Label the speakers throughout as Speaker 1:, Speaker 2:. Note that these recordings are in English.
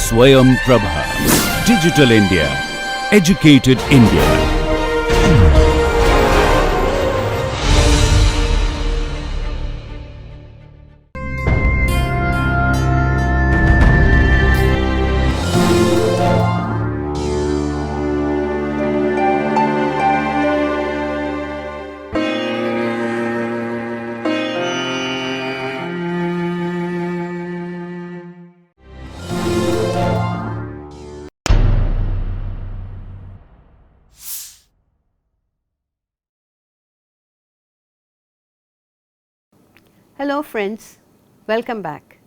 Speaker 1: Swayam Prabha. Digital India. Educated India.
Speaker 2: Hello friends, welcome back.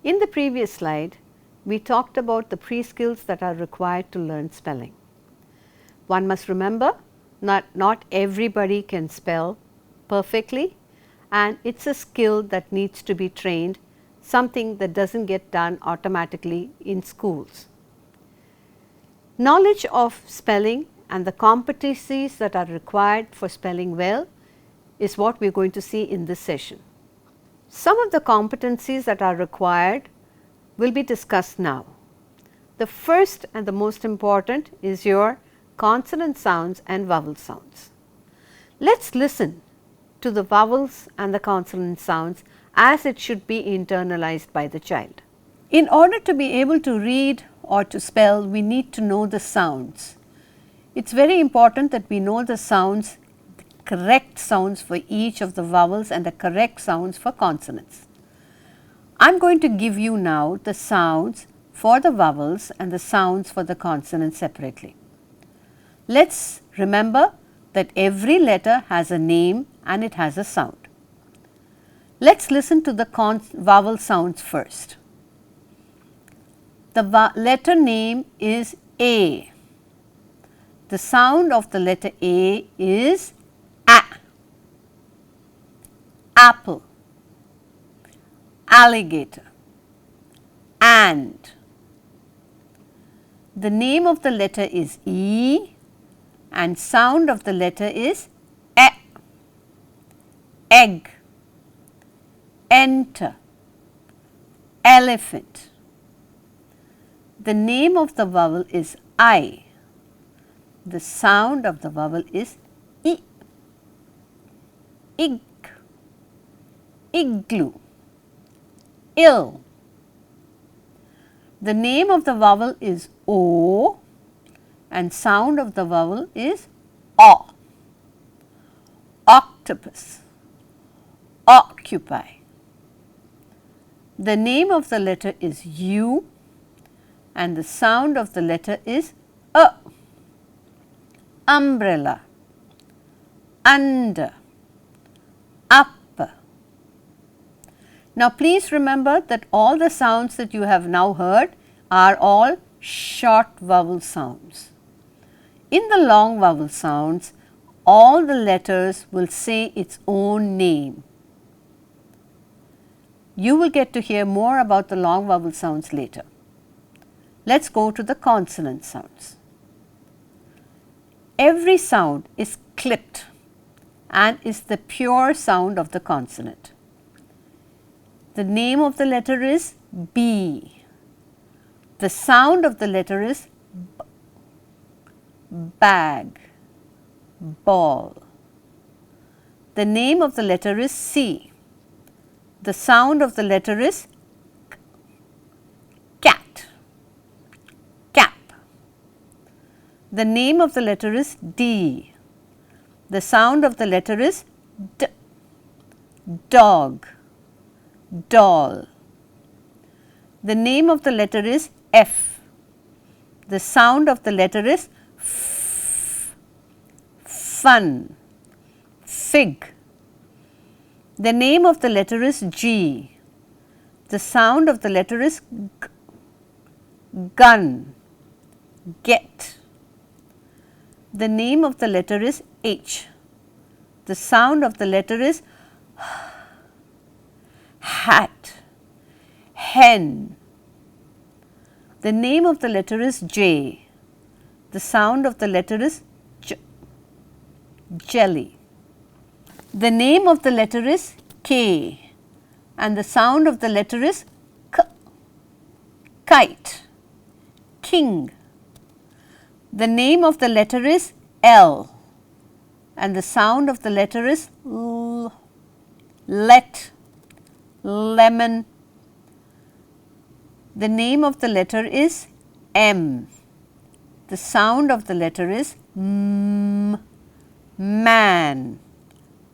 Speaker 2: In the previous slide, we talked about the pre-skills that are required to learn spelling. One must remember not everybody can spell perfectly, and it's a skill that needs to be trained, something that doesn't get done automatically in schools. Knowledge of spelling and the competencies that are required for spelling well is what we are going to see in this session. Some of the competencies that are required will be discussed now. The first and the most important is your consonant sounds and vowel sounds. Let's listen to the vowels and the consonant sounds as it should be internalized by the child. In order to be able to read or to spell, we need to know the sounds. It's very important that we know the sounds, correct sounds for each of the vowels and the correct sounds for consonants. I am going to give you now the sounds for the vowels and the sounds for the consonants separately. Let's remember that every letter has a name and it has a sound. Let's listen to the vowel sounds first. The letter name is A. The sound of the letter A is A. Apple, alligator, and. The name of the letter is E and sound of the letter is E. Egg, enter, elephant. The name of the vowel is I. The sound of the vowel is I. Ig, igloo, ill. The name of the vowel is O and sound of the vowel is O. Octopus, occupy. The name of the letter is U and the sound of the letter is A. Umbrella, under, upper. Now please remember that all the sounds that you have now heard are all short vowel sounds. In the long vowel sounds, all the letters will say its own name. You will get to hear more about the long vowel sounds later. Let's go to the consonant sounds. Every sound is clipped and is the pure sound of the consonant. The name of the letter is B. The sound of the letter is B. Bag, ball. The name of the letter is C. The sound of the letter is K. Cat, cap. The name of the letter is D. The sound of the letter is D. Dog, doll. The name of the letter is F. The sound of the letter is F. Fun, fig. The name of the letter is G. The sound of the letter is G. Gun, get. The name of the letter is H. The sound of the letter is hat, hen. The name of the letter is J. The sound of the letter is J. Jelly. The name of the letter is K and the sound of the letter is K. Kite. king. The name of the letter is L and the sound of the letter is L. Let, lemon. The name of the letter is M. The sound of the letter is M. Man,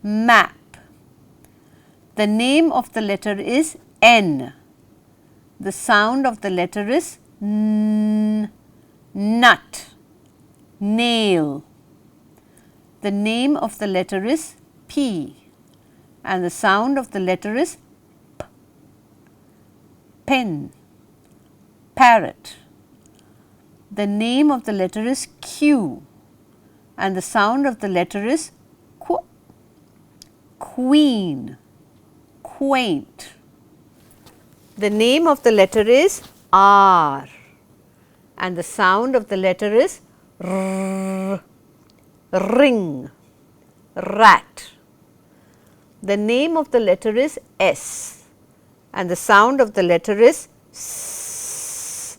Speaker 2: map. The name of the letter is N. The sound of the letter is N. Nut, nail. The name of the letter is P and the sound of the letter is P. Pen, parrot. The name of the letter is Q and the sound of the letter is Qu. Queen, quaint. The name of the letter is R and the sound of the letter is R. Ring, rat. The name of the letter is S and the sound of the letter is S.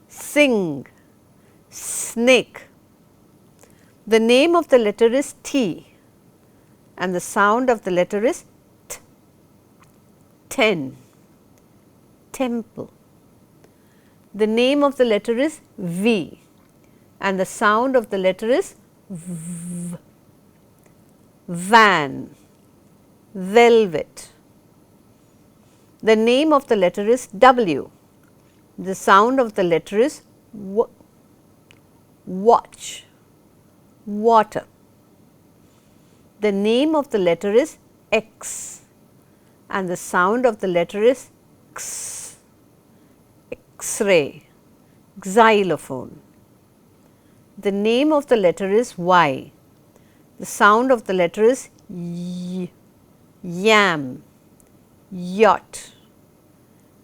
Speaker 2: Sing, snake. The name of the letter is T and the sound of the letter is T. Ten, temple. The name of the letter is V and the sound of the letter is V. Van, velvet. The name of the letter is W. The sound of the letter is W. Watch, water. The name of the letter is X and the sound of the letter is X. X-ray, xylophone. The name of the letter is Y. The sound of the letter is Y. Yam, yacht.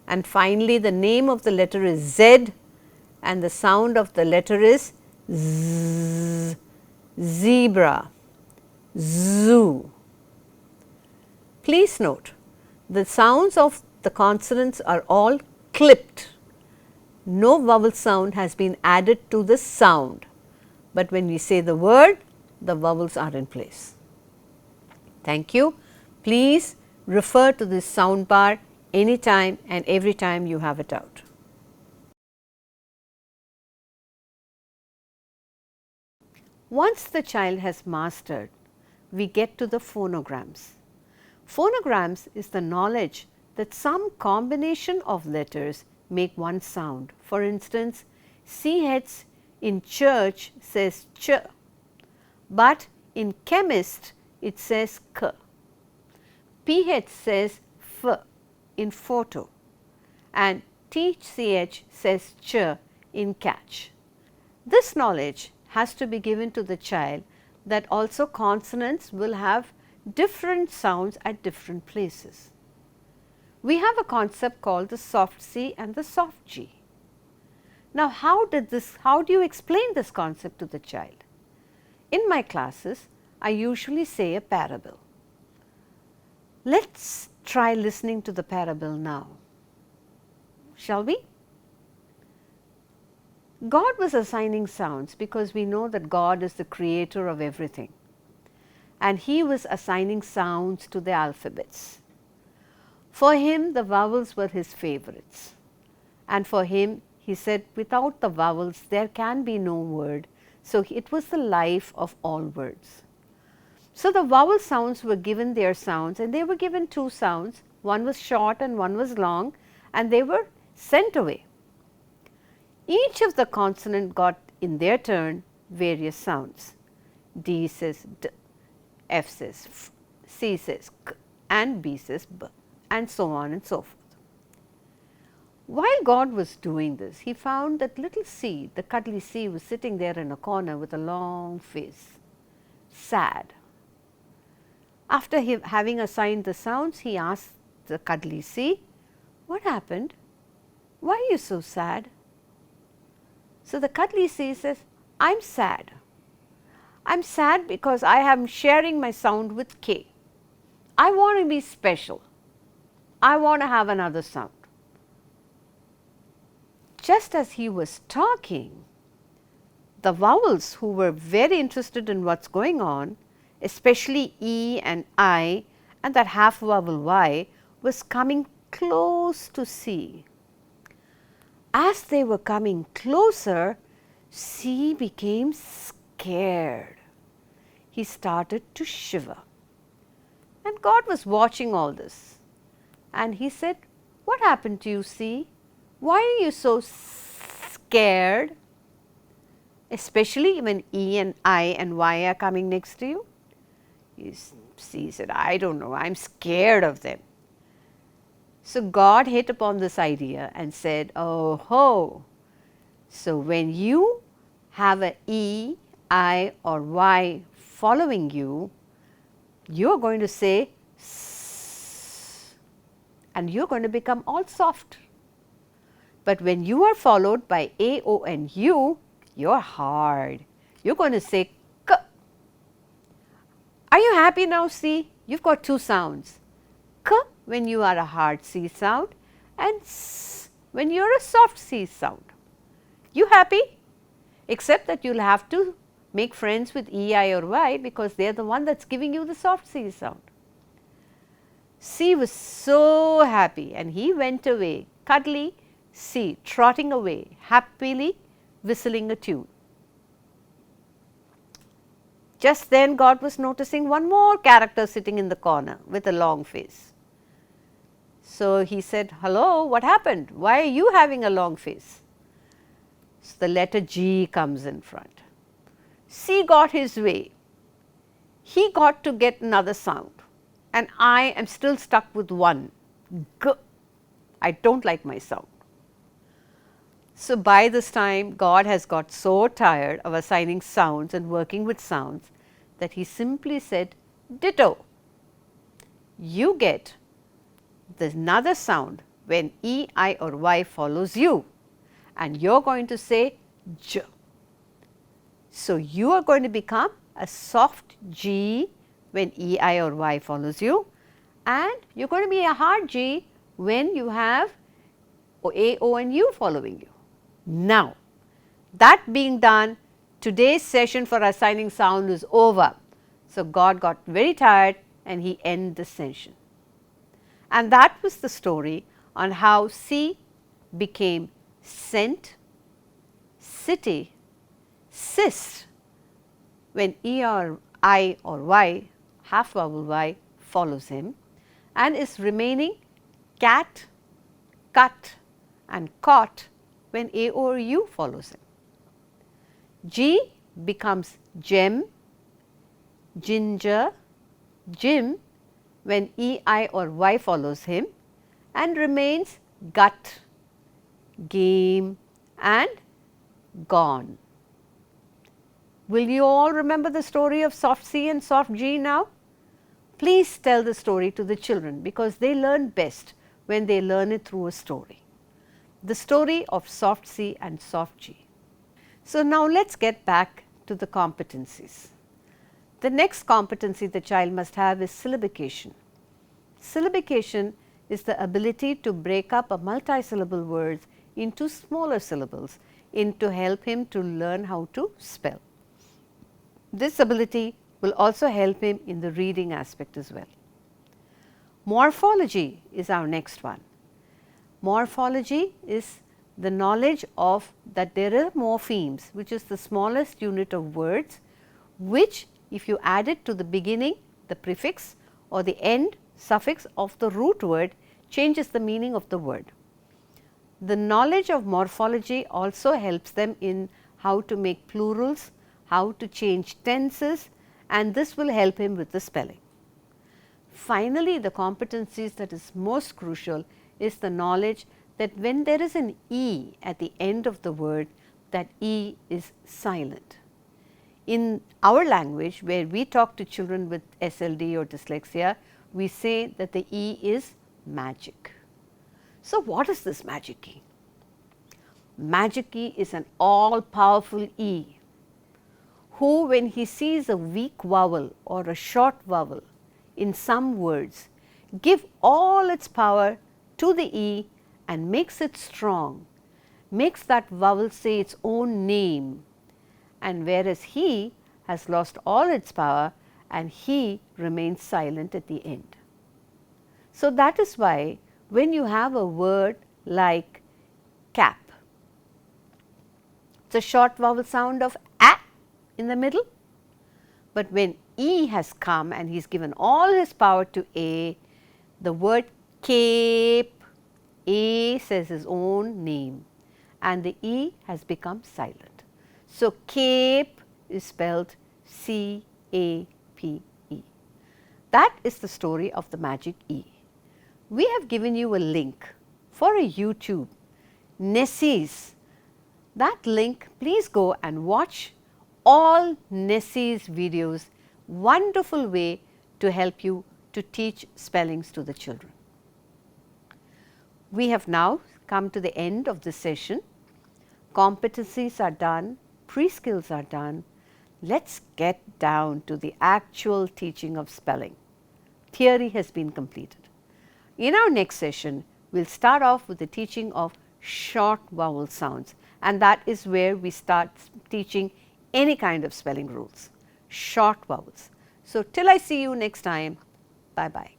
Speaker 2: And finally, the name of the letter is Z and the sound of the letter is Z. Zebra, zoo. Please note, the sounds of the consonants are all clipped. No vowel sound has been added to the sound, but when we say the word, the vowels are in place. Thank you. Please refer to this sound bar anytime and every time you have it out. Once the child has mastered, we get to the phonograms. Phonograms is the knowledge that some combination of letters make one sound. For instance, CH in church says ch, but in chemist it says k. PH says f in photo and TCH says ch in catch. This knowledge has to be given to the child that also consonants will have different sounds at different places. We have a concept called the soft C and the soft G. Now, how do you explain this concept to the child? In my classes, I usually say a parable. Let's try listening to the parable now. Shall we? God was assigning sounds because we know that God is the creator of everything, and He was assigning sounds to the alphabets. For Him, the vowels were His favorites, and for Him, He said, without the vowels there can be no word, so it was the life of all words. So the vowel sounds were given their sounds, and they were given two sounds, one was short and one was long, and they were sent away. Each of the consonant got in their turn various sounds. D says D, F says F, C says K, and B says B, and so on and so forth. While God was doing this, He found that little C, the cuddly C, was sitting there in a corner with a long face, sad. After having assigned the sounds, He asked the cuddly C, "What happened? Why are you so sad?" So the cuddly C says, "I'm sad. I'm sad because I am sharing my sound with K. I want to be special. I want to have another sound." just as he was talking, the vowels who were very interested in what's going on, especially E and I and that half vowel Y, was coming close to C. As they were coming closer, C became scared. He started to shiver. And God was watching all this. And he said, "What happened to you, C? Why are you so scared? Especially when E and I and Y are coming next to you?" C said, "I don't know, I'm scared of them." So God hit upon this idea and said, "Oh ho, so when you have a E, I or Y following you, you're going to say S, and you're going to become all soft. But when you are followed by A, O and U, you're hard. You're going to say K." Are you happy now, C? You've got two sounds. K when you are a hard C sound and S when you're a soft C sound. You happy? Except that you'll have to make friends with E, I or Y because they're the one that's giving you the soft C sound. C was so happy and he went away, cuddly C, trotting away, happily whistling a tune. Just then God was noticing one more character sitting in the corner with a long face. So he said, "Hello, what happened? Why are you having a long face?" So the letter G comes in front. C got his way. He got to get another sound and I am still stuck with one, G. I don't like my sound. So by this time God has got so tired of assigning sounds and working with sounds that he simply said, "Ditto. You get another sound when E, I or Y follows you and you're going to say J. So you are going to become a soft G when E, I or Y follows you and you're going to be a hard G when you have A, O and U following you." Now, that being done, today's session for assigning sound is over. So God got very tired and he ended the session. And that was the story on how C became scent, city, cyst when E or I or Y, half vowel Y follows him and is remaining cat, cut and caught when A or U follows him. G becomes gem, ginger, Jim when E, I or Y follows him and remains gut, game and gone. Will you all remember the story of soft C and soft G now? Please tell the story to the children because they learn best when they learn it through a story. The story of soft C and soft G. So now let's get back to the competencies. The next competency the child must have is syllabication. Syllabication is the ability to break up a multi-syllable words into smaller syllables to help him to learn how to spell. This ability will also help him in the reading aspect as well. Morphology is our next one. Morphology is the knowledge of that there are morphemes, which is the smallest unit of words, which if you add it to the beginning, the prefix or the end suffix of the root word changes the meaning of the word. The knowledge of morphology also helps them in how to make plurals, how to change tenses, and this will help him with the spelling. Finally, the competencies that is most crucial is the knowledge that when there is an E at the end of the word, that E is silent. In our language, where we talk to children with SLD or dyslexia, we say that the E is magic. So, what is this magic E? Magic E is an all-powerful E, who when he sees a weak vowel or a short vowel in some words, give all its power to the E and makes it strong makes that vowel say its own name, and whereas he has lost all its power and he remains silent at the end. So, that is why when you have a word like cap, it is a short vowel sound of a in the middle, but when E has come and he has given all his power to A, the word cape, A says his own name and the E has become silent. So, cape is spelled C-A-P-E. That is the story of the magic E. We have given you a link for a YouTube, Nessie's. That link, please go and watch all Nessie's videos, wonderful way to help you to teach spellings to the children. We have now come to the end of this session. Competencies are done, pre-skills are done. Let's get down to the actual teaching of spelling. Theory has been completed. In our next session, we will start off with the teaching of short vowel sounds, and that is where we start teaching any kind of spelling rules, short vowels. So, till I see you next time, bye bye.